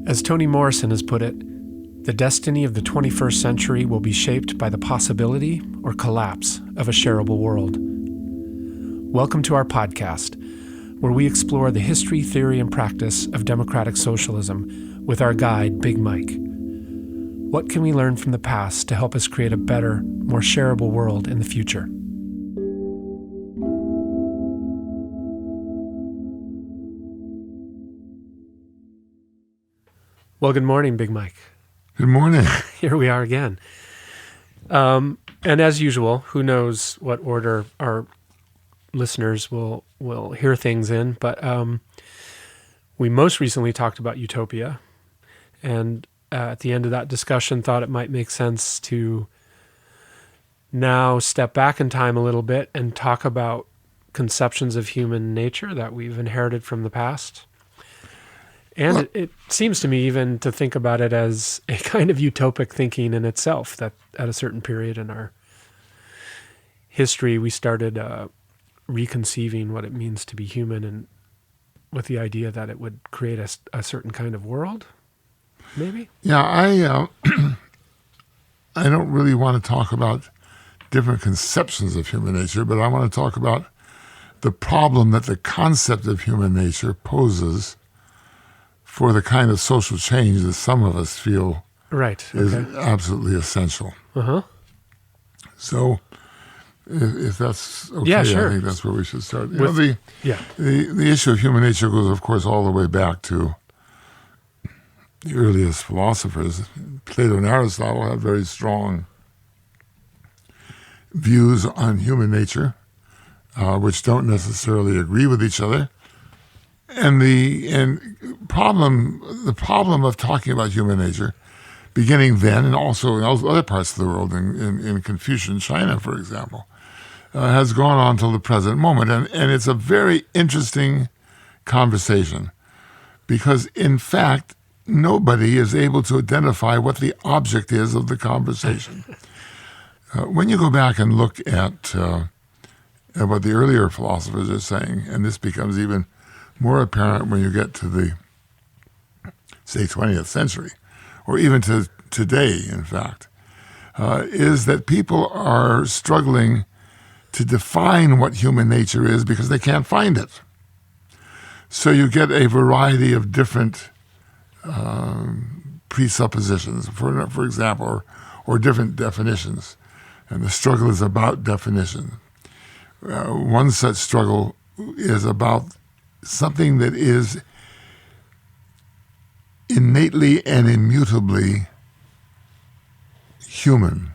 As Toni Morrison has put it, the destiny of the 21st century will be shaped by the possibility or collapse of a shareable world. Welcome to our podcast, where we explore the history, theory, and practice of democratic socialism with our guide, Big Mike. What can we learn from the past to help us create a better, more shareable world in the future? Well, good morning, Big Mike. Good morning. Here we are again. And as usual, who knows what order our listeners will hear things in, but we most recently talked about utopia, and at the end of that discussion thought it might make sense to now step back in time a little bit and talk about conceptions of human nature that we've inherited from the past. And it seems to me even to think about it as a kind of utopic thinking in itself, that at a certain period in our history, we started reconceiving what it means to be human, and with the idea that it would create a certain kind of world, maybe? Yeah, I don't really want to talk about different conceptions of human nature, but I want to talk about the problem that the concept of human nature poses for the kind of social change that some of us feel is absolutely essential. Uh-huh. So, if that's okay, yeah, sure. I think that's where we should start. The issue of human nature goes, of course, all the way back to the earliest philosophers. Plato and Aristotle have very strong views on human nature, which don't necessarily agree with each other. And the problem of talking about human nature, beginning then and also in other parts of the world, in Confucian China, for example, has gone on till the present moment. And it's a very interesting conversation because, in fact, nobody is able to identify what the object is of the conversation. When you go back and look at what the earlier philosophers are saying, and this becomes even more apparent when you get to the, say, 20th century, or even to today, in fact, is that people are struggling to define what human nature is because they can't find it. So you get a variety of different presuppositions, for example, or different definitions, and the struggle is about definition. One such struggle is about something that is innately and immutably human.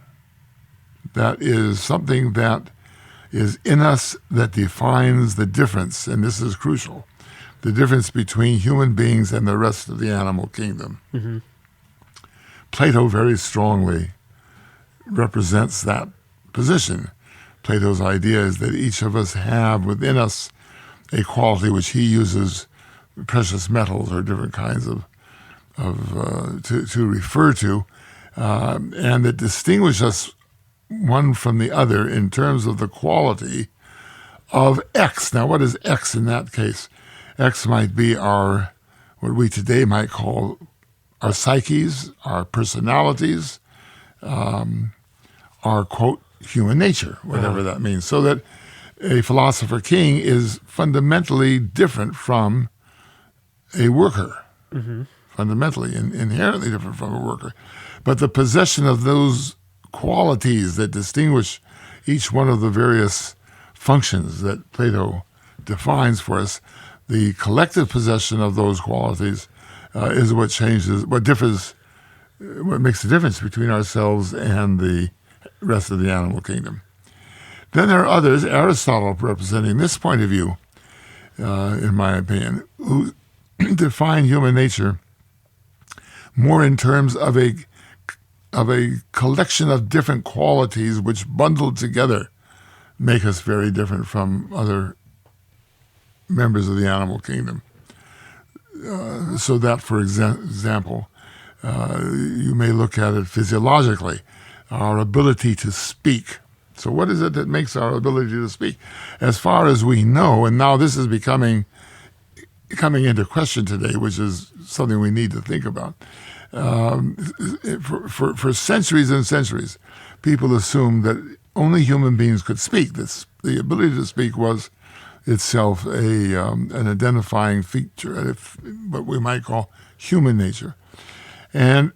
That is something that is in us that defines the difference, and this is crucial, the difference between human beings and the rest of the animal kingdom. Mm-hmm. Plato very strongly represents that position. Plato's idea is that each of us have within us a quality which he uses precious metals or different kinds of to refer to, and that distinguish us one from the other in terms of the quality of X. Now, what is X in that case? X might be what we today might call our psyches, our personalities, our, quote, human nature, whatever that means. So that a philosopher king is fundamentally different from a worker, fundamentally and inherently different from a worker. But the possession of those qualities that distinguish each one of the various functions that Plato defines for us, the collective possession of those qualities is what makes the difference between ourselves and the rest of the animal kingdom. Then there are others, Aristotle representing this point of view, in my opinion, who define human nature more in terms of a collection of different qualities which bundled together make us very different from other members of the animal kingdom. So that, for example, you may look at it physiologically, our ability to speak. So what is it that makes our ability to speak? As far as we know, and now this is coming into question today, which is something we need to think about. For centuries and centuries, people assumed that only human beings could speak. The ability to speak was itself an identifying feature, what we might call human nature. And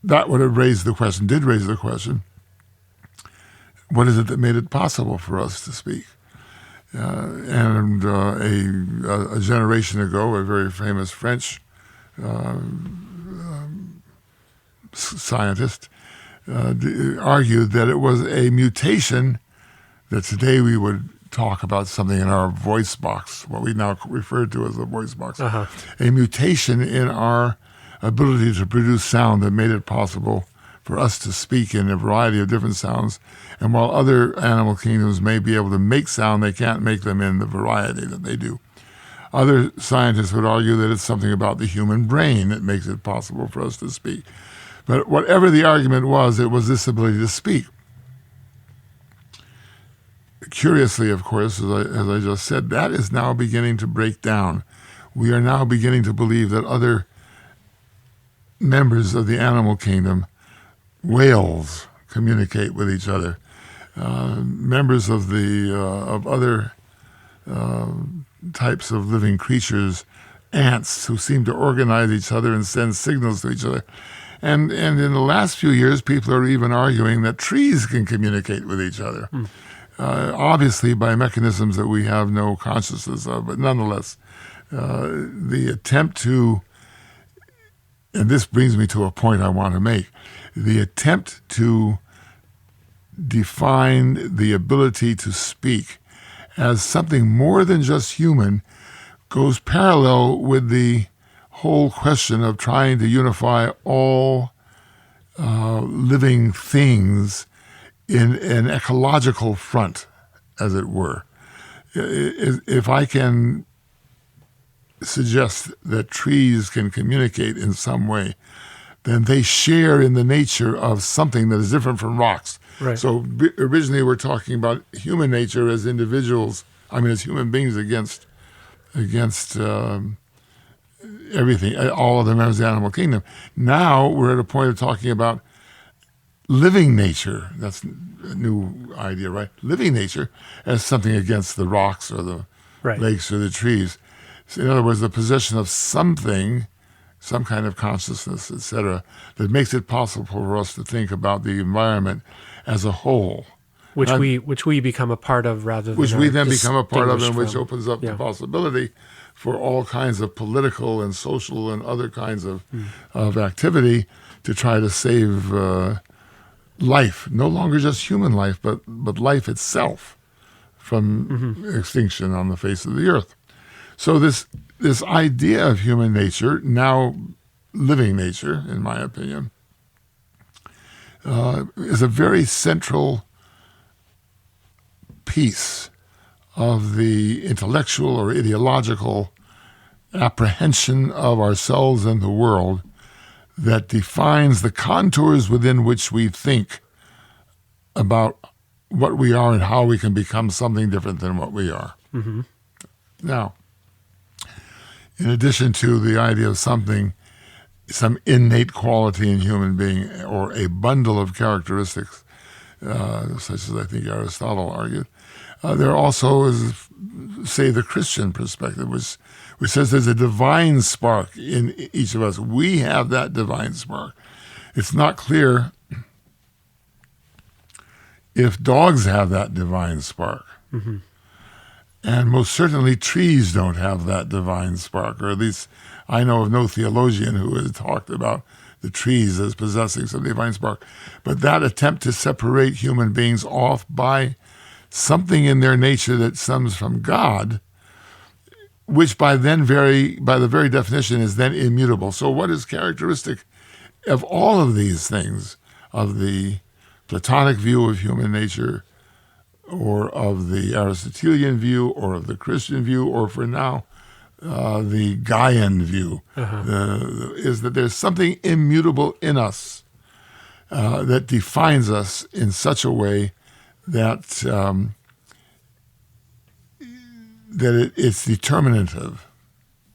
that would have did raise the question, what is it that made it possible for us to speak? And a generation ago, a very famous French scientist argued that it was a mutation that today we would talk about something in our voice box, what we now refer to as a voice box, a mutation in our ability to produce sound that made it possible for us to speak in a variety of different sounds. And while other animal kingdoms may be able to make sound, they can't make them in the variety that they do. Other scientists would argue that it's something about the human brain that makes it possible for us to speak. But whatever the argument was, it was this ability to speak. Curiously, of course, as I just said, that is now beginning to break down. We are now beginning to believe that other members of the animal kingdom, whales, communicate with each other. Members of other types of living creatures, ants, who seem to organize each other and send signals to each other. And in the last few years, people are even arguing that trees can communicate with each other. Obviously by mechanisms that we have no consciousness of, but nonetheless, the attempt to, and this brings me to a point I want to make, the attempt to define the ability to speak as something more than just human goes parallel with the whole question of trying to unify all living things in an ecological front, as it were. If I can suggest that trees can communicate in some way, then they share in the nature of something that is different from rocks. Right. So originally we're talking about human nature as individuals, as human beings against everything, all of the members of the animal kingdom. Now we're at a point of talking about living nature. That's a new idea, right? Living nature as something against the rocks or the lakes or the trees. So in other words, the possession of something, some kind of consciousness, etc., that makes it possible for us to think about the environment as a whole. Which we become a part of rather than which we then become a part of, and distinguished which opens up the possibility for all kinds of political and social and other kinds of activity to try to save life, no longer just human life, but life itself from extinction on the face of the earth. So this idea of human nature, now living nature, in my opinion, is a very central piece of the intellectual or ideological apprehension of ourselves and the world that defines the contours within which we think about what we are and how we can become something different than what we are. Mm-hmm. Now, in addition to the idea of some innate quality in human being or a bundle of characteristics, such as I think Aristotle argued, there also is, say, the Christian perspective, which says there's a divine spark in each of us. We have that divine spark. It's not clear if dogs have that divine spark. Mm-hmm. And most certainly trees don't have that divine spark, or at least I know of no theologian who has talked about the trees as possessing some divine spark. But that attempt to separate human beings off by something in their nature that stems from God, which by the very definition is then immutable. So what is characteristic of all of these things, of the Platonic view of human nature, or of the Aristotelian view, or of the Christian view, or for now, the Gaian view, is that there's something immutable in us that defines us in such a way that it's determinative.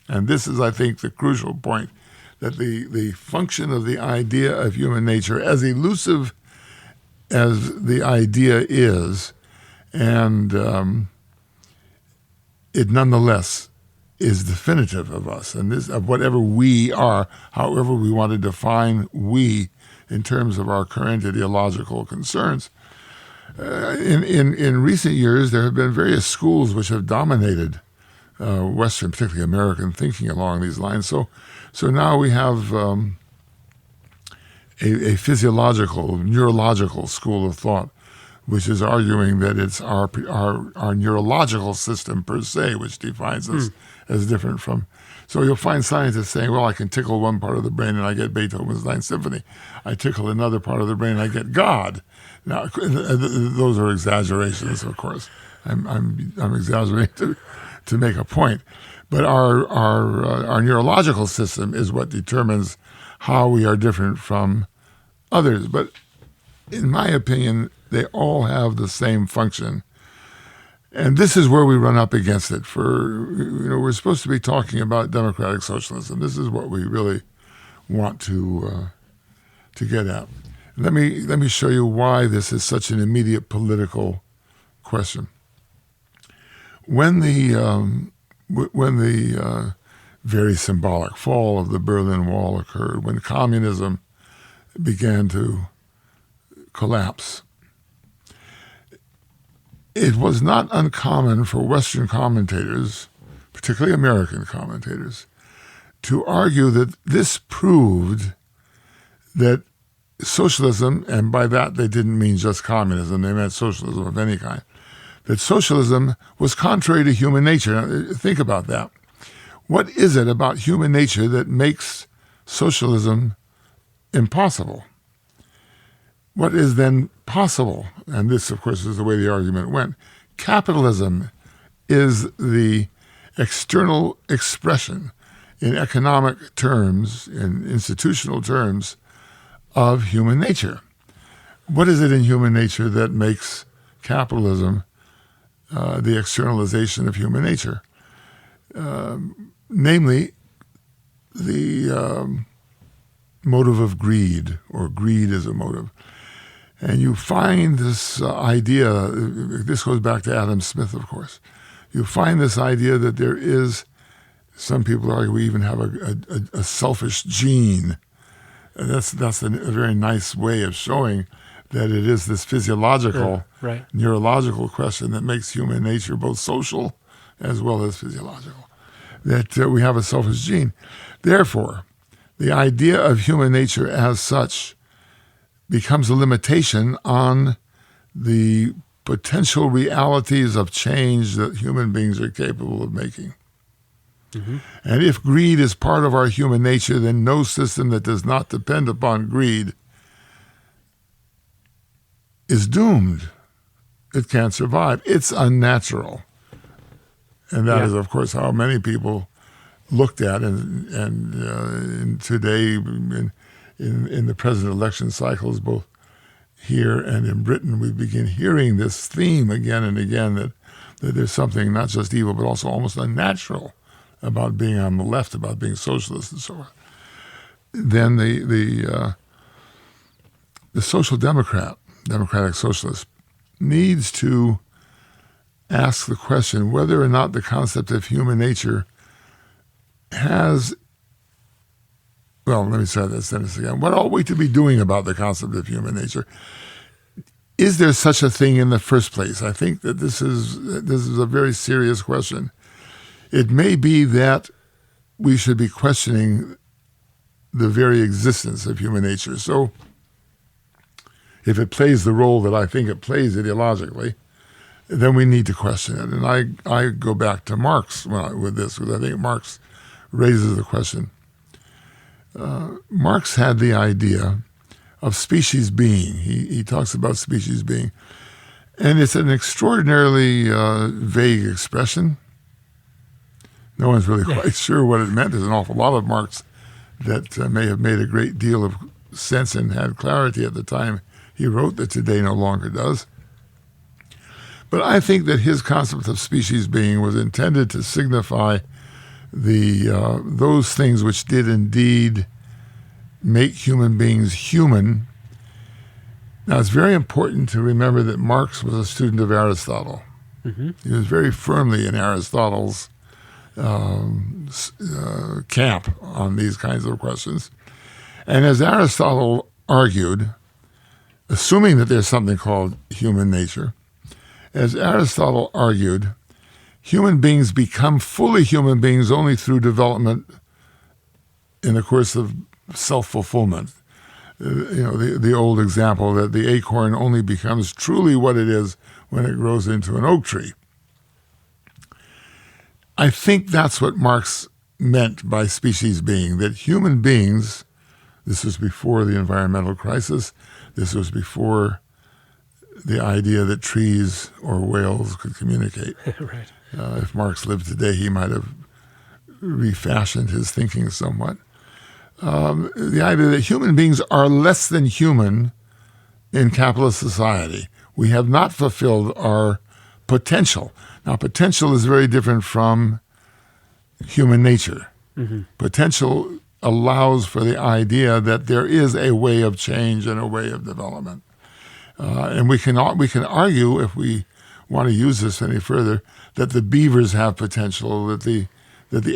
And this is, I think, the crucial point, that the function of the idea of human nature, as elusive as the idea is, and it nonetheless is definitive of us, and this of whatever we are, however we want to define we in terms of our current ideological concerns. In recent years, there have been various schools which have dominated Western, particularly American, thinking along these lines. So now we have a physiological, neurological school of thought, which is arguing that it's our neurological system per se, which defines us as different from. So you'll find scientists saying, well, I can tickle one part of the brain and I get Beethoven's Ninth Symphony. I tickle another part of the brain and I get God. Now, those are exaggerations, of course. I'm exaggerating to make a point. But our neurological system is what determines how we are different from others. But in my opinion, they all have the same function. And this is where we run up against it. We're supposed to be talking about democratic socialism. This is what we really want to get at. Let me show you why this is such an immediate political question. When the very symbolic fall of the Berlin Wall occurred, when communism began to collapse, it was not uncommon for Western commentators, particularly American commentators, to argue that this proved that socialism, and by that they didn't mean just communism, they meant socialism of any kind, that socialism was contrary to human nature. Now, think about that. What is it about human nature that makes socialism impossible? What is then possible? And this, of course, is the way the argument went. Capitalism is the external expression in economic terms, in institutional terms, of human nature. What is it in human nature that makes capitalism the externalization of human nature? Namely, the motive of greed, or greed as a motive. And you find this idea, this goes back to Adam Smith, of course. You find this idea that there is, some people argue we even have a selfish gene. And that's a very nice way of showing that it is this physiological, neurological question that makes human nature both social as well as physiological, that we have a selfish gene. Therefore, the idea of human nature as such becomes a limitation on the potential realities of change that human beings are capable of making. Mm-hmm. And if greed is part of our human nature, then no system that does not depend upon greed is doomed. It can't survive. It's unnatural. And that is, of course, how many people looked at and today in the president election cycles, both here and in Britain, we begin hearing this theme again and again that there's something not just evil but also almost unnatural about being on the left, about being socialist and so on. Then the social democratic socialist, needs to ask the question whether or not the concept of human nature has, well, let me start that sentence again. What ought we to be doing about the concept of human nature? Is there such a thing in the first place? I think that this is a very serious question. It may be that we should be questioning the very existence of human nature. So if it plays the role that I think it plays ideologically, then we need to question it. And I go back to Marx with this, because I think Marx raises the question. Marx had the idea of species being. He talks about species being. And it's an extraordinarily vague expression. No one's really quite sure what it meant. There's an awful lot of Marx that may have made a great deal of sense and had clarity at the time he wrote that today no longer does. But I think that his concept of species being was intended to signify those things which did indeed make human beings human. Now, it's very important to remember that Marx was a student of Aristotle. Mm-hmm. He was very firmly in Aristotle's camp on these kinds of questions. And as Aristotle argued, assuming that there's something called human nature, as Aristotle argued, human beings become fully human beings only through development in the course of self-fulfillment. The old example that the acorn only becomes truly what it is when it grows into an oak tree. I think that's what Marx meant by species being, that human beings, this was before the environmental crisis, this was before the idea that trees or whales could communicate. Right. If Marx lived today, he might have refashioned his thinking somewhat. The idea that human beings are less than human in capitalist society. We have not fulfilled our potential. Now, potential is very different from human nature. Mm-hmm. Potential allows for the idea that there is a way of change and a way of development. And we can argue, if we want to use this any further, that the beavers have potential, that the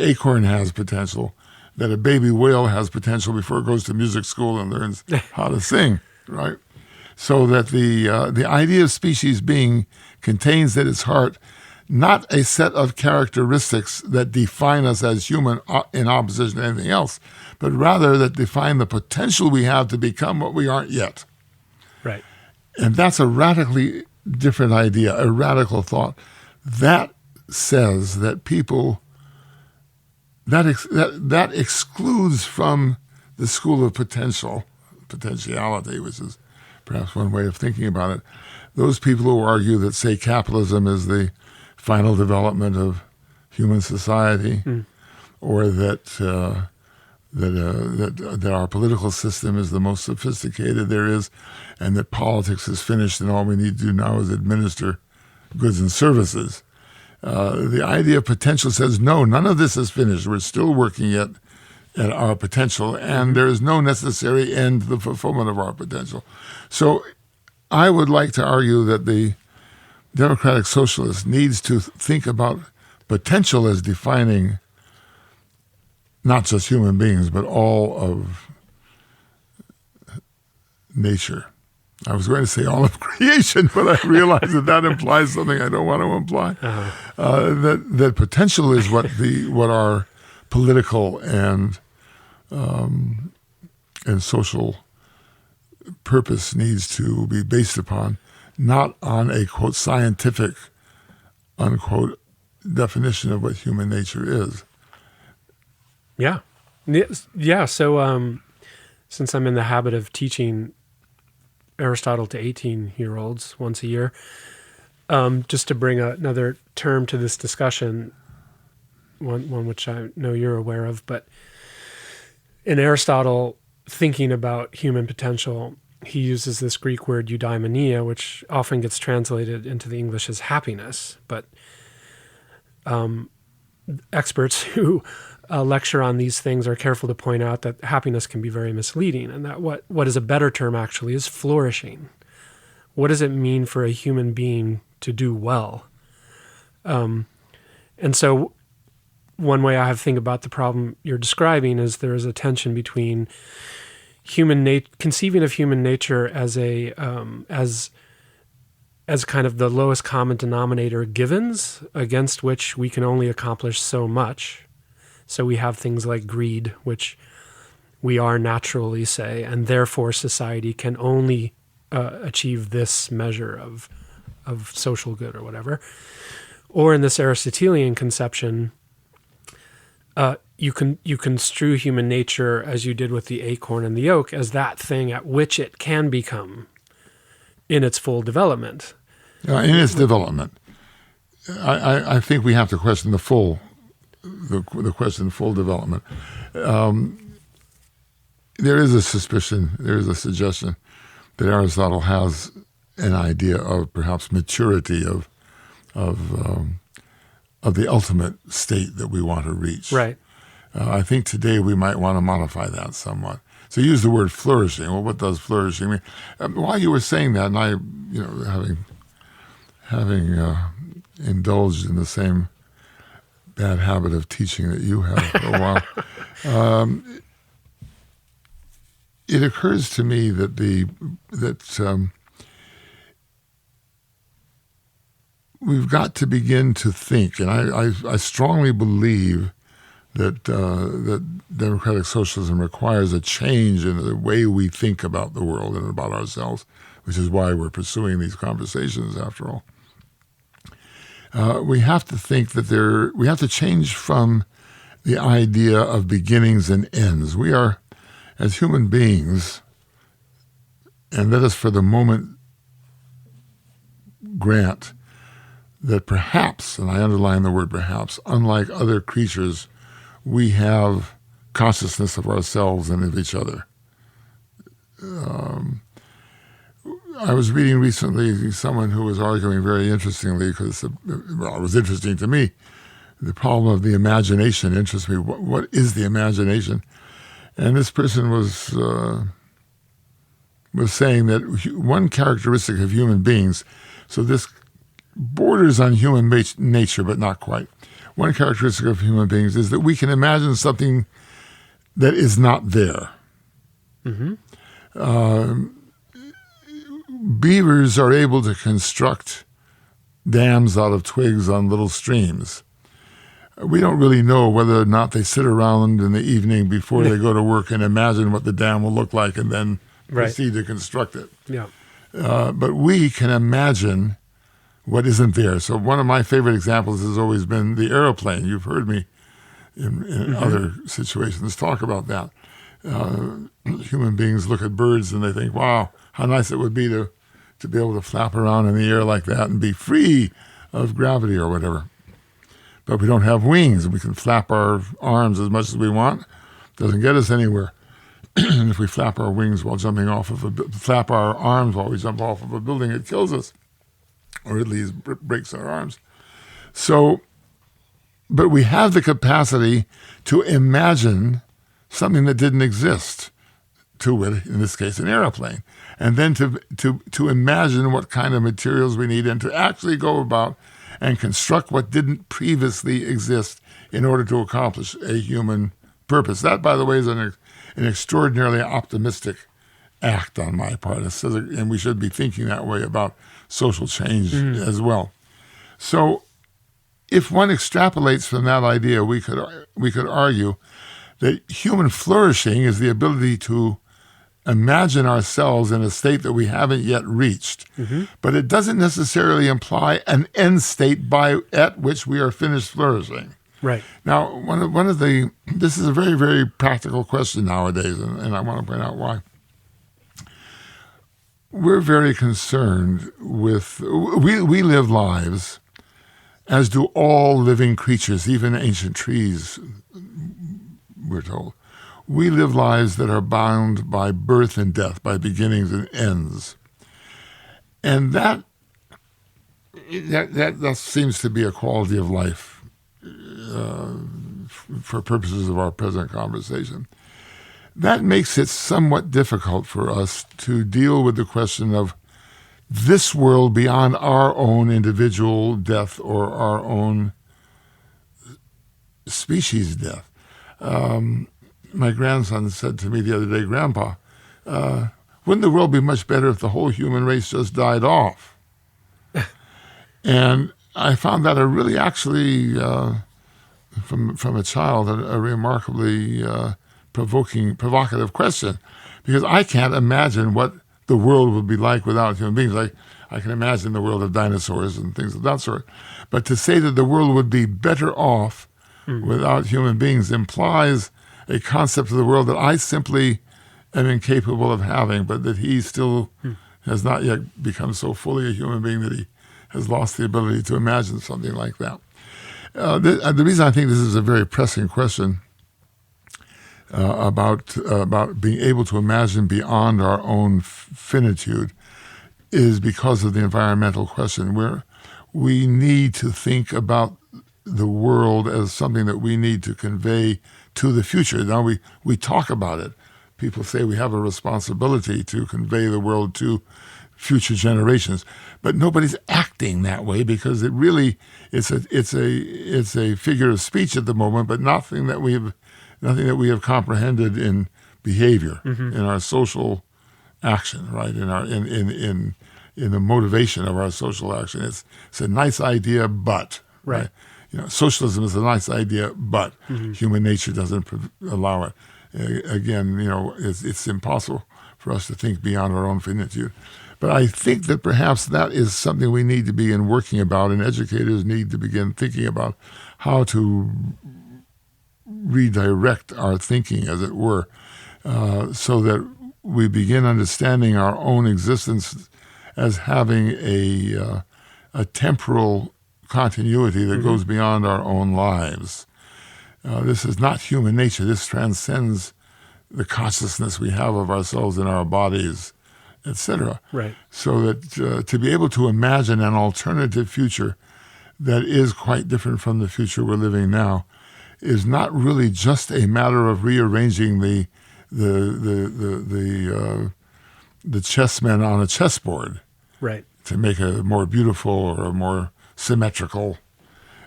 acorn has potential, that a baby whale has potential before it goes to music school and learns how to sing, right? So that the idea of species being contains at its heart not a set of characteristics that define us as human in opposition to anything else, but rather that define the potential we have to become what we aren't yet. Right. And that's a radically different idea, a radical thought. That says that people, that excludes from the school of potentiality, which is perhaps one way of thinking about it, those people who argue that, say, capitalism is the final development of human society, or that our political system is the most sophisticated there is, and that politics is finished and all we need to do now is administer goods and services. The idea of potential says, no, none of this is finished. We're still working at our potential, and there is no necessary end to the fulfillment of our potential. So I would like to argue that the democratic socialist needs to think about potential as defining not just human beings, but all of nature. I was going to say all of creation, but I realize that implies something I don't want to imply. Uh-huh. That potential is what our political and social purpose needs to be based upon, not on a, quote, scientific, unquote, definition of what human nature is. Yeah. Yeah. So since I'm in the habit of teaching Aristotle to 18-year-olds once a year, just to bring another term to this discussion, one which I know you're aware of, but in Aristotle, thinking about human potential, he uses this Greek word eudaimonia, which often gets translated into the English as happiness. But experts who lecture on these things are careful to point out that happiness can be very misleading, and that what is a better term actually is flourishing. What does it mean for a human being to do well? And so one way I have to think about the problem you're describing is there is a tension between conceiving of human nature as as kind of the lowest common denominator givens against which we can only accomplish so much. So we have things like greed, which we are naturally, say, and therefore society can only achieve this measure of social good or whatever. Or in this Aristotelian conception, you construe human nature, as you did with the acorn and the oak, as that thing at which it can become in its full development. In its development. I think we have to question the question of full development. There is a suspicion, there is a suggestion that Aristotle has an idea of perhaps maturity of of the ultimate state that we want to reach. Right. I think today we might want to modify that somewhat. So use the word flourishing. Well, what does flourishing mean? While you were saying that, and I, having indulged in the same bad habit of teaching that you have for a while, it occurs to me that we've got to begin to think, and I strongly believe that democratic socialism requires a change in the way we think about the world and about ourselves, which is why we're pursuing these conversations, after all. We have to think that we have to change from the idea of beginnings and ends. We are, as human beings, and let us for the moment grant that perhaps, and I underline the word perhaps, unlike other creatures, we have consciousness of ourselves and of each other. I was reading recently someone who was arguing very interestingly, because it was interesting to me. The problem of the imagination interests me. What is the imagination? And this person was saying that one characteristic of human beings, so this borders on human nature, but not quite. One characteristic of human beings is that we can imagine something that is not there. Mm-hmm. Beavers are able to construct dams out of twigs on little streams. We don't really know whether or not they sit around in the evening before they go to work and imagine what the dam will look like and then proceed to construct it. Yeah. But we can imagine what isn't there. So one of my favorite examples has always been the airplane. You've heard me in other situations talk about that. Human beings look at birds and they think, wow, how nice it would be to be able to flap around in the air like that and be free of gravity or whatever. But we don't have wings, and we can flap our arms as much as we want. Doesn't get us anywhere. And if we flap our wings while jumping off of flap our arms while we jump off of a building, it kills us, or at least breaks our arms. So, but we have the capacity to imagine something that didn't exist, to wit, in this case, an airplane, and then to imagine what kind of materials we need and to actually go about and construct what didn't previously exist in order to accomplish a human purpose. That, by the way, is an extraordinarily optimistic act on my part, and we should be thinking that way about social change as well. So if one extrapolates from that idea, we could argue that human flourishing is the ability to imagine ourselves in a state that we haven't yet reached. Mm-hmm. But it doesn't necessarily imply an end state at which we are finished flourishing. Right. Now, this is a very, very practical question nowadays, and I want to point out why. We're very concerned with, we live lives, as do all living creatures, even ancient trees, we're told. We live lives that are bound by birth and death, by beginnings and ends. And that seems to be a quality of life for purposes of our present conversation. That makes it somewhat difficult for us to deal with the question of this world beyond our own individual death or our own species death. My grandson said to me the other day, Grandpa, wouldn't the world be much better if the whole human race just died off? And I found that a really actually, from a child, a remarkably provocative question, because I can't imagine what the world would be like without human beings. Like, I can imagine the world of dinosaurs and things of that sort. But to say that the world would be better off without human beings implies a concept of the world that I simply am incapable of having, but that he still has not yet become so fully a human being that he has lost the ability to imagine something like that. The reason I think this is a very pressing question about being able to imagine beyond our own finitude is because of the environmental question, where we need to think about the world as something that we need to convey to the future. Now we talk about it. People say we have a responsibility to convey the world to future generations, but nobody's acting that way because it really it's a figure of speech at the moment, but nothing that we have comprehended in behavior, in our social action, right? In the motivation of our social action. It's a nice idea, but Right. Socialism is a nice idea, but human nature doesn't allow it. Again, it's impossible for us to think beyond our own finitude. But I think that perhaps that is something we need to begin working about, and educators need to begin thinking about how to redirect our thinking, as it were, so that we begin understanding our own existence as having a temporal continuity that goes beyond our own lives. This is not human nature. This transcends the consciousness we have of ourselves and our bodies, etc. Right. So that to be able to imagine an alternative future that is quite different from the future we're living now is not really just a matter of rearranging the chessmen on a chessboard, Right. to make a more beautiful or a more symmetrical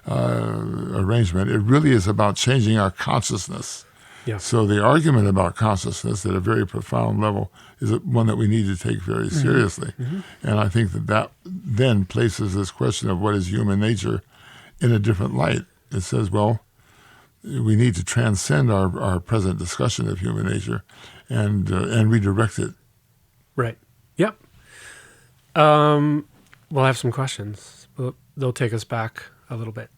arrangement. It really is about changing our consciousness. Yeah. So the argument about consciousness at a very profound level is one that we need to take very seriously. And I think that then places this question of what is human nature in a different light. It says, well, we need to transcend our present discussion of human nature and redirect it. Right. Yep. We'll have some questions. They'll take us back a little bit.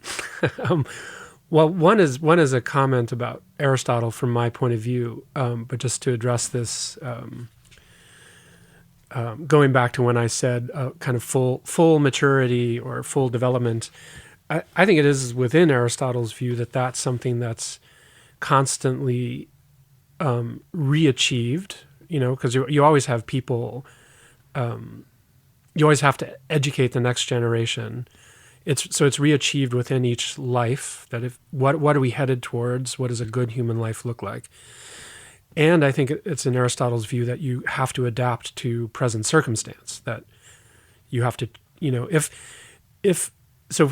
Well, one is a comment about Aristotle from my point of view, but just to address this, going back to when I said kind of full maturity or full development, I think it is within Aristotle's view that that's something that's constantly re-achieved, because you always have people, you always have to educate the next generation. It's re-achieved within each life. That what are we headed towards? What does a good human life look like? And I think it's in Aristotle's view that you have to adapt to present circumstance. That you have to, if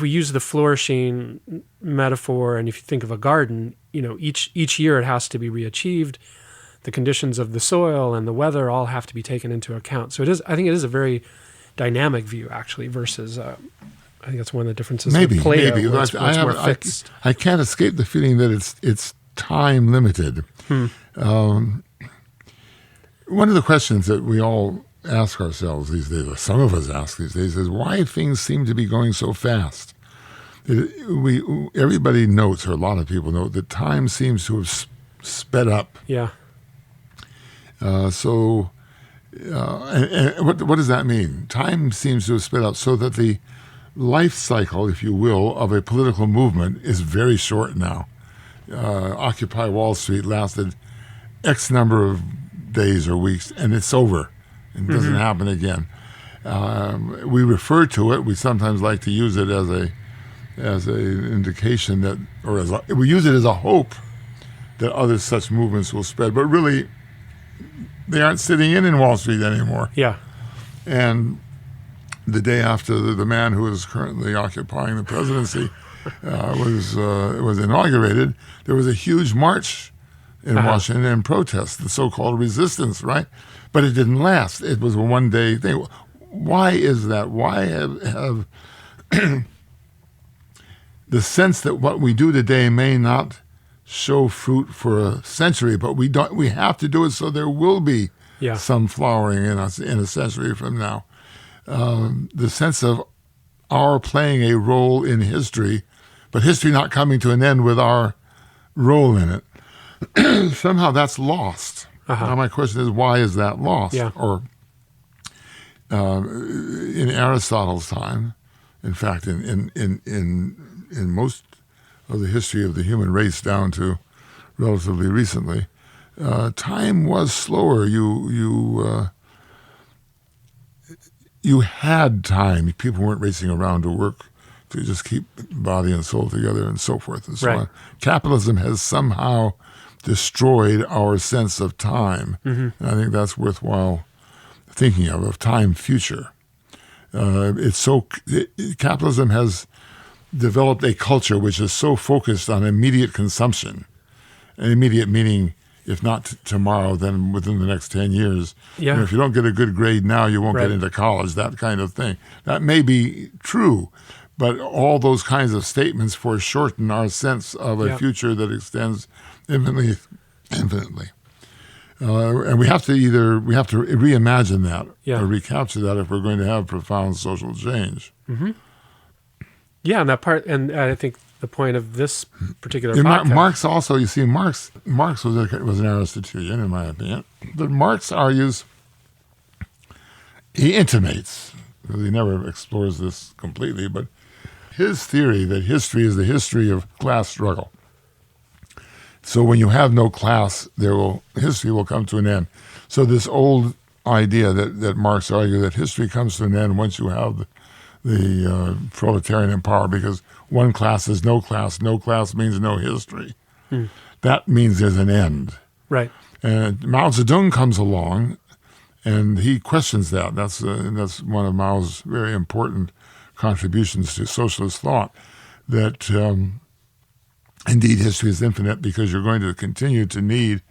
we use the flourishing metaphor, and if you think of a garden, each year it has to be re-achieved. The conditions of the soil and the weather all have to be taken into account. So I think it is a very dynamic view, actually, versus. I think that's one of the differences with Plato. Maybe. Where it's more fixed. I can't escape the feeling that it's time limited. One of the questions that we all ask ourselves these days, or some of us ask these days, is why things seem to be going so fast. Everybody notes, or a lot of people note, that time seems to have sped up. Yeah. And what does that mean? Time seems to have sped up so that the life cycle, if you will, of a political movement is very short now. Occupy Wall Street lasted X number of days or weeks, and it's over. It doesn't happen again. We refer to it. We sometimes like to use it as an indication that, we use it as a hope that other such movements will spread. But really, they aren't sitting in Wall Street anymore. Yeah. And the day after the man who is currently occupying the presidency was inaugurated, there was a huge march in Washington in protest, the so-called resistance, right? But it didn't last. It was a one-day thing. Why is that? Why have the sense that what we do today may not show fruit for a century, but we have to do it so there will be some flowering in us in a century from now. The sense of our playing a role in history, but history not coming to an end with our role in it. Somehow that's lost. Now my question is, why is that lost? Yeah. Or in Aristotle's time, in fact, in most of the history of the human race down to relatively recently, time was slower. You had time. People weren't racing around to work to just keep body and soul together and so forth and so Right. on. Capitalism has somehow destroyed our sense of time. Mm-hmm. And I think that's worthwhile thinking of time future. Capitalism has developed a culture which is so focused on immediate consumption, and immediate meaning, if not tomorrow, then within the next 10 years. Yeah. You know, if you don't get a good grade now, you won't Right. get into college, that kind of thing. That may be true, but all those kinds of statements foreshorten our sense of a Yeah. future that extends infinitely. And we have to reimagine that Yeah. or recapture that if we're going to have profound social change. Yeah, and that part, and I think the point of this particular And podcast. Marx also, you see, Marx was an Aristotelian, in my opinion. But Marx argues, he intimates, because he never explores this completely, but his theory that history is the history of class struggle. So when you have no class, history will come to an end. So this old idea that Marx argued that history comes to an end once you have the proletarian in power, because one class is no class means no history. That means there's an end. Right. And Mao Zedong comes along, and he questions that. That's one of Mao's very important contributions to socialist thought, that indeed history is infinite, because you're going to continue to need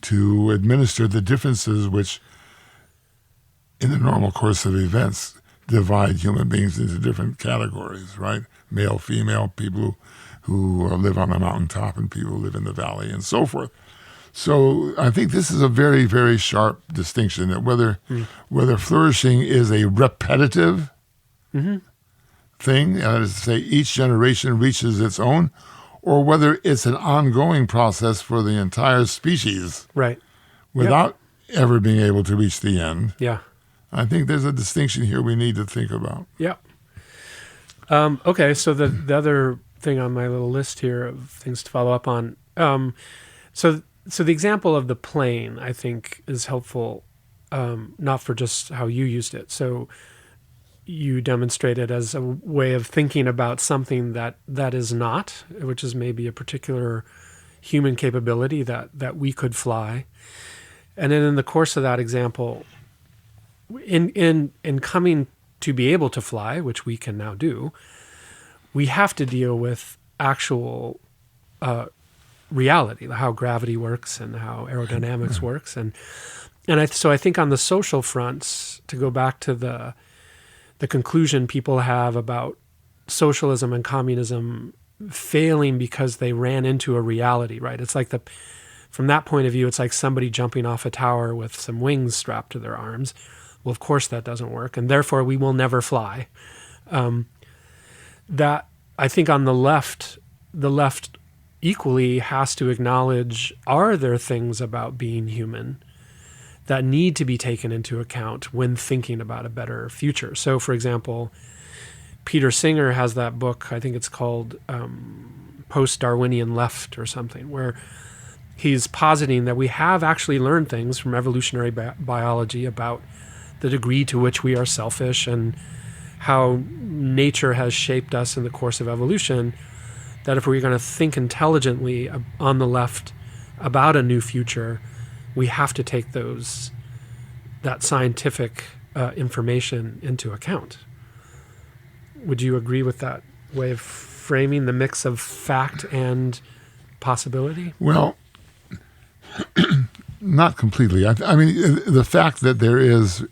to administer the differences which, in the normal course of events, divide human beings into different categories, right? Male, female, people who live on the mountaintop and people who live in the valley and so forth. So I think this is a very, very sharp distinction, that whether flourishing is a repetitive thing, that is to say each generation reaches its own, or whether it's an ongoing process for the entire species Right. without ever being able to reach the end. Yeah. I think there's a distinction here we need to think about. Yeah. Okay, so the other thing on my little list here of things to follow up on. So the example of the plane, I think, is helpful, not for just how you used it. So you demonstrate it as a way of thinking about something that is not, which is maybe a particular human capability that we could fly. And then in the course of that example, in coming to be able to fly, which we can now do, we have to deal with actual reality, how gravity works and how aerodynamics works, so I think on the social fronts, to go back to the conclusion people have about socialism and communism failing because they ran into a reality, right? It's like from that point of view, it's like somebody jumping off a tower with some wings strapped to their arms. Well, of course that doesn't work, and therefore we will never fly. That, I think, on the left equally has to acknowledge, are there things about being human that need to be taken into account when thinking about a better future? So, for example, Peter Singer has that book, I think it's called Post-Darwinian Left or something, where he's positing that we have actually learned things from evolutionary biology about the degree to which we are selfish and how nature has shaped us in the course of evolution, that if we're going to think intelligently on the left about a new future, we have to take that scientific information into account. Would you agree with that way of framing the mix of fact and possibility? Well, not completely. I mean, the fact that there is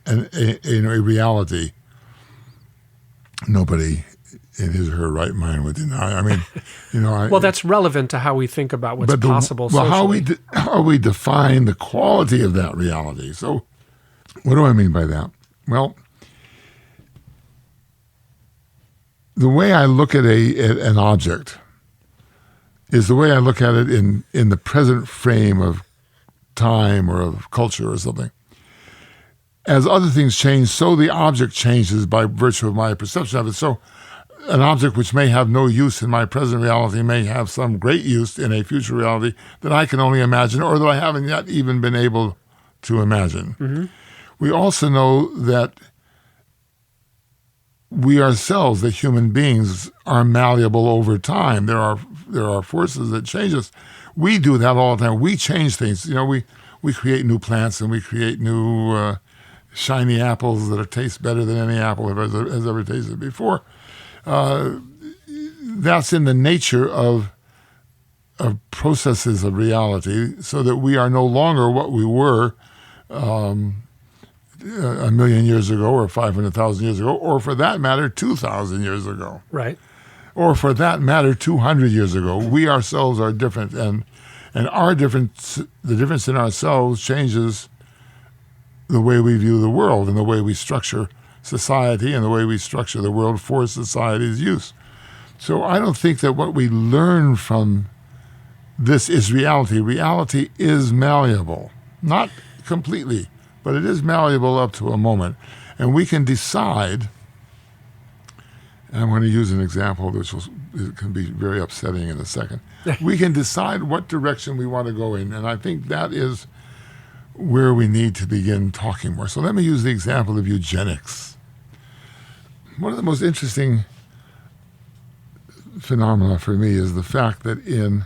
a reality, nobody in his or her right mind would deny. I mean, well, that's relevant to how we think about what's possible socially. How we define the quality of that reality. So, what do I mean by that? Well, the way I look at an object is the way I look at it in the present frame of time or of culture or something. As other things change, so the object changes by virtue of my perception of it. So an object which may have no use in my present reality may have some great use in a future reality that I can only imagine, or that I haven't yet even been able to imagine. Mm-hmm. We also know that we ourselves, the human beings, are malleable over time. There are forces that change us. We do that all the time. We change things. We create new plants and we create new shiny apples that taste better than any apple has ever tasted before. That's in the nature of processes of reality, so that we are no longer what we were a million years ago, or 500,000 years ago, or for that matter, 2,000 years ago. Right. Or for that matter, 200 years ago. We ourselves are different, and our difference, the difference in ourselves changes the way we view the world and the way we structure society and the way we structure the world for society's use. So I don't think that what we learn from this is reality. Reality is malleable. Not completely, but it is malleable up to a moment. And we can decide, and I'm going to use an example which can be very upsetting in a second. We can decide what direction we want to go in, and I think that is where we need to begin talking more. So let me use the example of eugenics. One of the most interesting phenomena for me is the fact that in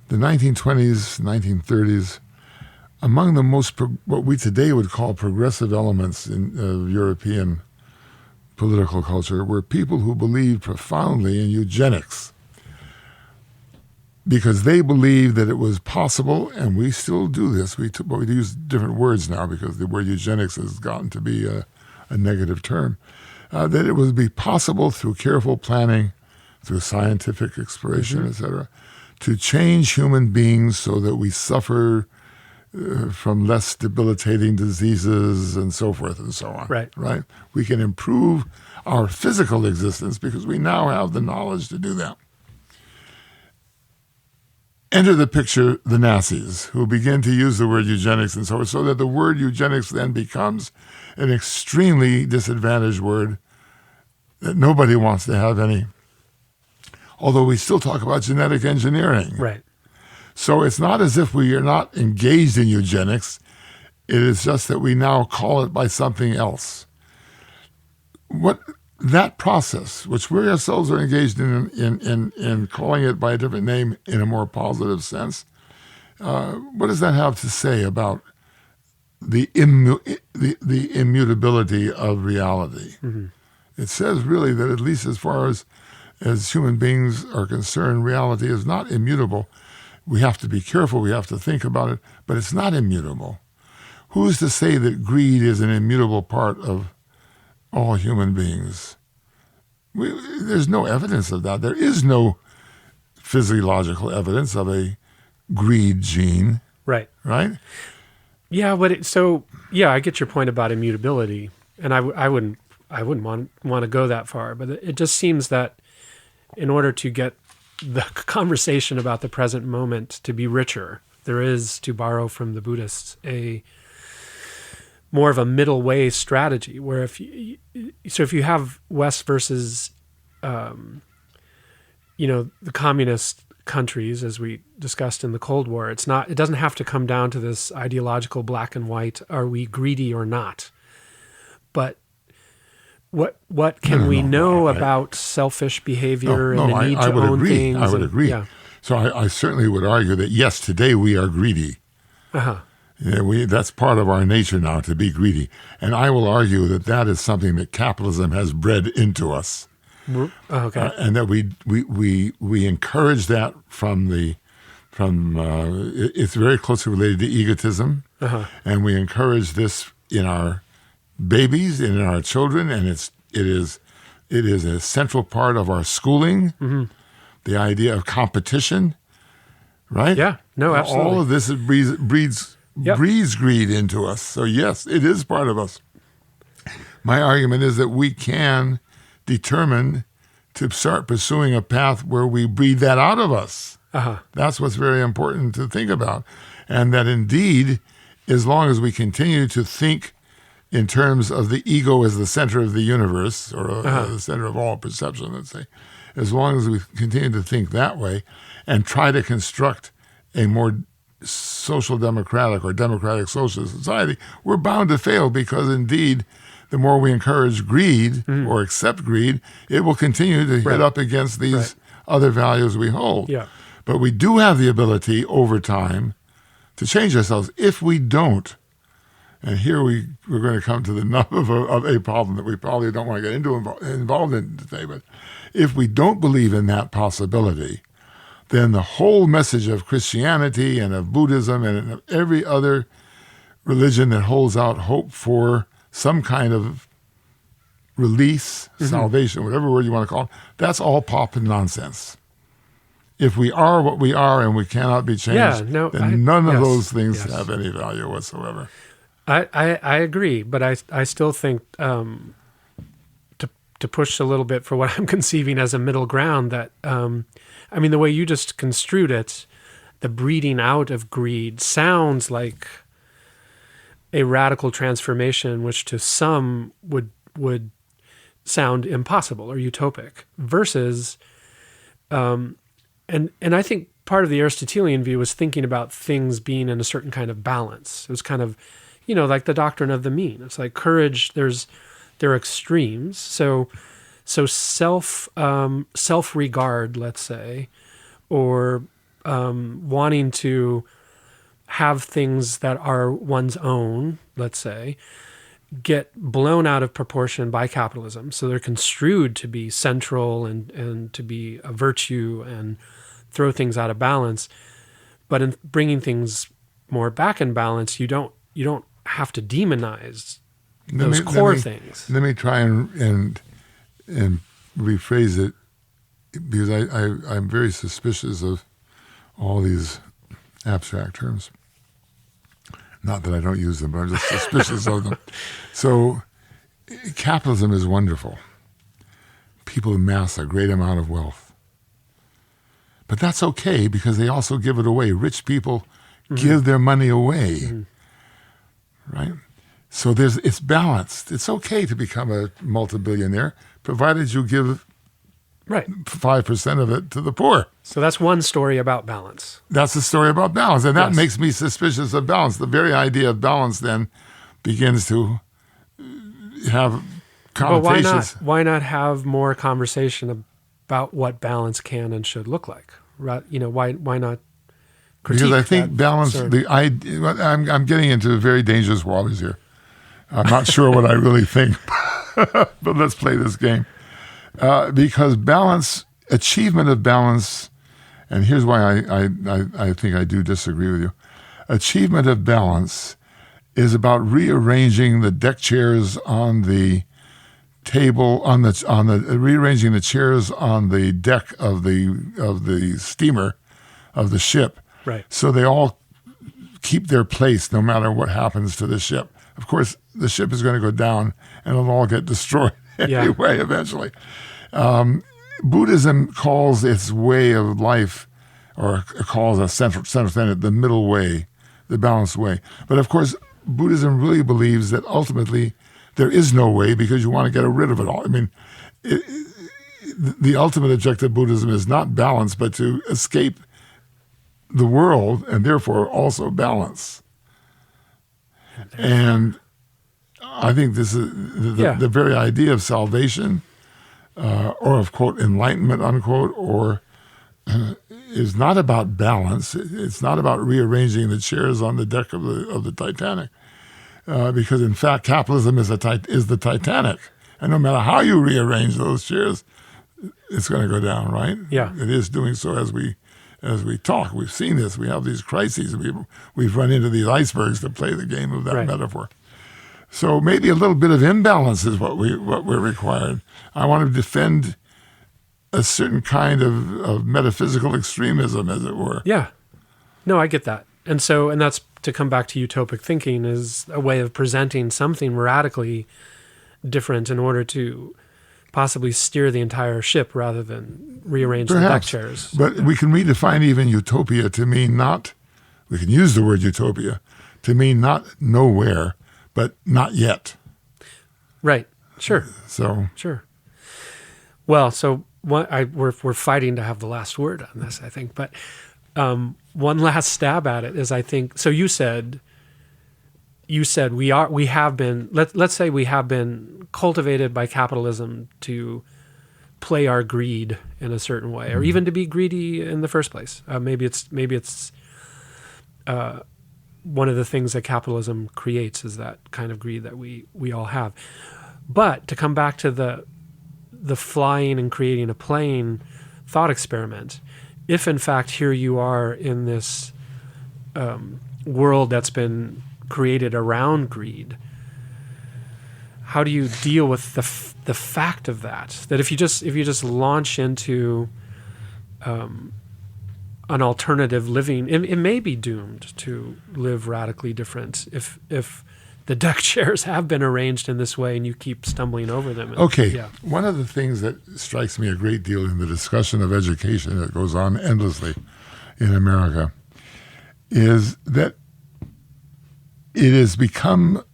the 1920s, 1930s, among the most, what we today would call progressive elements in European political culture, were people who believed profoundly in eugenics, because they believed that it was possible, and we still do this, but we use different words now because the word eugenics has gotten to be a negative term, that it would be possible through careful planning, through scientific exploration, etc., to change human beings so that we suffer from less debilitating diseases and so forth and so on. Right? We can improve our physical existence because we now have the knowledge to do that. Enter the picture the Nazis, who begin to use the word eugenics and so forth, so that the word eugenics then becomes an extremely disadvantaged word that nobody wants to have any. Although we still talk about genetic engineering. Right. So it's not as if we are not engaged in eugenics. It is just that we now call it by something else. That process, which we ourselves are engaged in calling it by a different name in a more positive sense, what does that have to say about the immutability of reality? Mm-hmm. It says really that, at least as far as human beings are concerned, reality is not immutable. We have to be careful, we have to think about it, but it's not immutable. Who's to say that greed is an immutable part of all human beings? There's no evidence of that. There is no physiological evidence of a greed gene. Right? Yeah, but I get your point about immutability, and I wouldn't want to go that far, but it just seems that in order to get the conversation about the present moment to be richer, there is, to borrow from the Buddhists, a more of a middle way strategy, where if you have West versus the communist countries, as we discussed in the Cold War, it doesn't have to come down to this ideological black and white, are we greedy or not? But what can we know about selfish behavior and the need to own things? I would agree. Yeah. So I certainly would argue that, yes, today we are greedy. Uh-huh. Yeah, that's part of our nature now, to be greedy. And I will argue that is something that capitalism has bred into us. Okay. And that we encourage that it's very closely related to egotism. Uh-huh. And we encourage this in our babies and in our children, and it is a central part of our schooling. Mm-hmm. The idea of competition, right? Yeah, no, absolutely. All of this breeds greed into us. So yes, it is part of us. My argument is that we can determine to start pursuing a path where we breed that out of us. Uh-huh. That's what's very important to think about, and that indeed, as long as we continue to think in terms of the ego as the center of the universe, or the center of all perception, let's say, as long as we continue to think that way and try to construct a more social democratic or democratic social society, we're bound to fail, because indeed the more we encourage greed or accept greed, it will continue to hit up against these other values we hold. Yeah. But we do have the ability over time to change ourselves. If we don't, and here we're going to come to the nub of a problem that we probably don't want to get involved in today, but if we don't believe in that possibility, then the whole message of Christianity and of Buddhism and of every other religion that holds out hope for some kind of release, salvation, whatever word you want to call it, that's all pop and nonsense. If we are what we are and we cannot be changed, then none of those things have any value whatsoever. I agree, but I still think to push a little bit for what I'm conceiving as a middle ground, that the way you just construed it, the breeding out of greed sounds like a radical transformation, which to some would sound impossible or utopic, versus and I think part of the Aristotelian view was thinking about things being in a certain kind of balance. It was kind of, like the doctrine of the mean. It's like courage. There are extremes. So self-regard, let's say, or wanting to have things that are one's own, let's say, get blown out of proportion by capitalism. So they're construed to be central and to be a virtue and throw things out of balance. But in bringing things more back in balance, you don't have to demonize those core things. Let me try and rephrase it, because I'm very suspicious of all these abstract terms. Not that I don't use them, but I'm just suspicious of them. So capitalism is wonderful. People amass a great amount of wealth. But that's okay, because they also give it away. Rich people give their money away, right? So it's balanced. It's okay to become a multi-billionaire, provided you give 5% of it to the poor. So that's one story about balance. That's the story about balance, and that makes me suspicious of balance. The very idea of balance then begins to have connotations. But why not have more conversation about what balance can and should look like? Why not critique? Because I think balance. I'm getting into very dangerous waters here. I'm not sure what I really think, but let's play this game. Because balance, achievement of balance, and here's why I think I do disagree with you. Achievement of balance is about rearranging the deck chairs on the table, rearranging the chairs on the deck of the steamer, of the ship, right? So they all keep their place no matter what happens to the ship. Of course, the ship is going to go down and it'll all get destroyed anyway eventually. Buddhism calls its way of life, or calls a central tenet, the middle way, the balanced way. But of course, Buddhism really believes that ultimately there is no way, because you want to get rid of it all. I mean, the ultimate objective of Buddhism is not balance, but to escape the world and therefore also balance. And I think this is the very idea of salvation, or of, quote, enlightenment, unquote, or is not about balance. It's not about rearranging the chairs on the deck of the Titanic, because in fact capitalism is the Titanic, and no matter how you rearrange those chairs, it's going to go down, right? Yeah, it is doing so as we talk. We've seen this. We have these crises. We've run into these icebergs, to play the game of that metaphor. So maybe a little bit of imbalance is what we're required. I want to defend a certain kind of metaphysical extremism, as it were. Yeah. No, I get that. And that's to come back to utopic thinking, is a way of presenting something radically different in order to possibly steer the entire ship rather than rearrange the deck chairs. But we can redefine even utopia to mean we can use the word utopia to mean not nowhere, but not yet. Right. Sure. Sure. Well, so we're fighting to have the last word on this, I think. But one last stab at it is, I think, so you said you said let's say we have been cultivated by capitalism to play our greed in a certain way, or even to be greedy in the first place. Maybe it's one of the things that capitalism creates is that kind of greed that we all have. But to come back to the flying and creating a plane thought experiment, if in fact here you are in this world that's been created around greed, how do you deal with the fact of that? That if you just launch into an alternative living, it may be doomed to live radically different if the deck chairs have been arranged in this way and you keep stumbling over them. Okay. Yeah. One of the things that strikes me a great deal in the discussion of education that goes on endlessly in America is that it has become,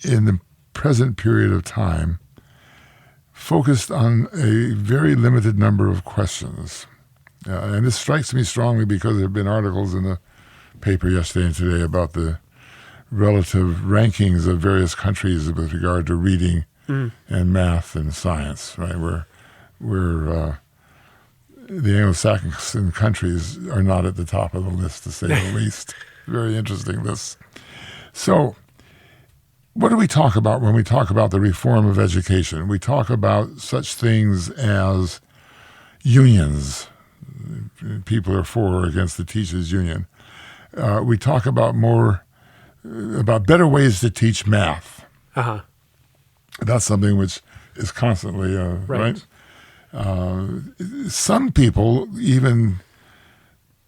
in the present period of time, focused on a very limited number of questions. And this strikes me strongly because there have been articles in the paper yesterday and today about the relative rankings of various countries with regard to reading and math and science, right? Where the Anglo-Saxon countries are not at the top of the list, to say the least. Very interesting list. So, what do we talk about when we talk about the reform of education? We talk about such things as unions. People are for or against the teachers' union. We talk about better ways to teach math. Uh-huh. That's something which is constantly right. Some people even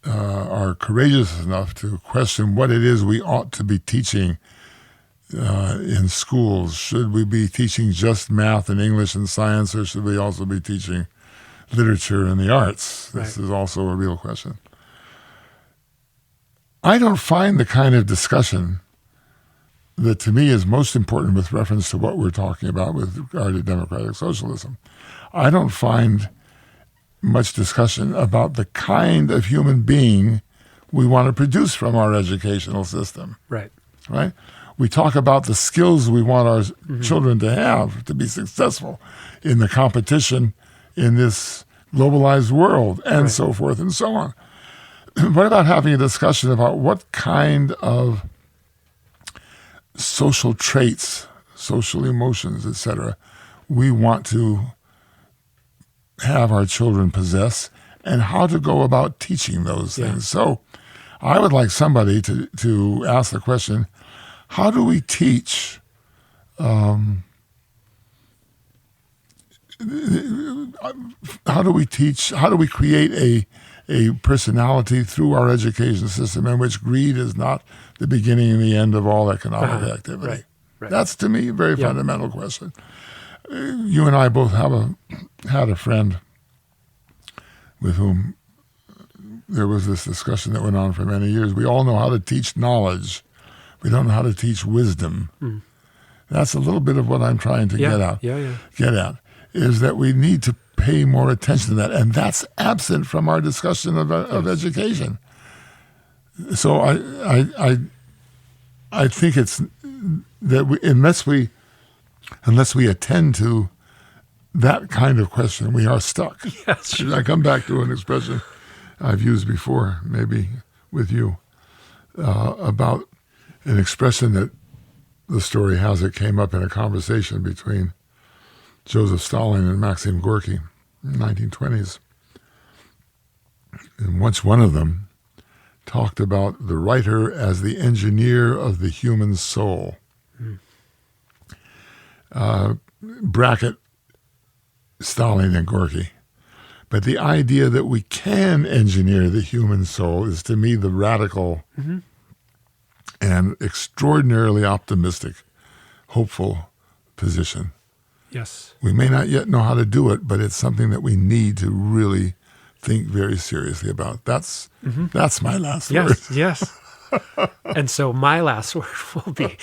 are courageous enough to question what it is we ought to be teaching in schools. Should we be teaching just math and English and science, or should we also be teaching literature and the arts? This is also a real question. I don't find the kind of discussion that to me is most important with reference to what we're talking about with regard to democratic socialism. I don't find much discussion about the kind of human being we want to produce from our educational system. Right. We talk about the skills we want our children to have to be successful in the competition in this globalized world, and so forth and so on. What about having a discussion about what kind of social traits, social emotions, etc., we want to have our children possess, and how to go about teaching those things? So I would like somebody to ask the question, how do we teach how do we create a personality through our education system in which greed is not the beginning and the end of all economic activity? Right. That's, to me, a very fundamental question. You and I both had a friend with whom there was this discussion that went on for many years. We all know how to teach knowledge. We don't know how to teach wisdom. That's a little bit of what I'm trying to get at, is that we need to pay more attention to that. And that's absent from our discussion of education. So I think it's that unless we attend to that kind of question, we are stuck. Yes. I come back to an expression I've used before, maybe with you, about an expression that the story has. It came up in a conversation between Joseph Stalin and Maxim Gorky in the 1920s. And once one of them talked about the writer as the engineer of the human soul. Bracket Stalin and Gorky. But the idea that we can engineer the human soul is, to me, the radical and extraordinarily optimistic, hopeful position. Yes. We may not yet know how to do it, but it's something that we need to really think very seriously about. That's my last word. Yes. And so my last word will be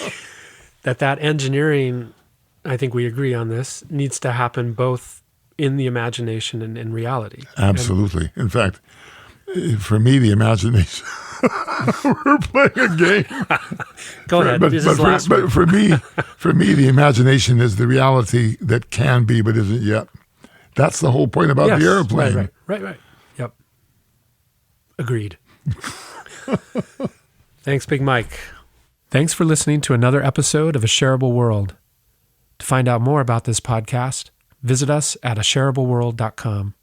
that engineering, I think we agree on this, needs to happen both in the imagination and in reality. Absolutely. In fact, for me, the imagination We're playing a game. Go ahead. This is last but word. for me, the imagination is the reality that can be but isn't yet. That's the whole point about Yes, the airplane. Right. Yep. Agreed. Thanks, Big Mike. Thanks for listening to another episode of A Shareable World. To find out more about this podcast, visit us at ashareableworld.com.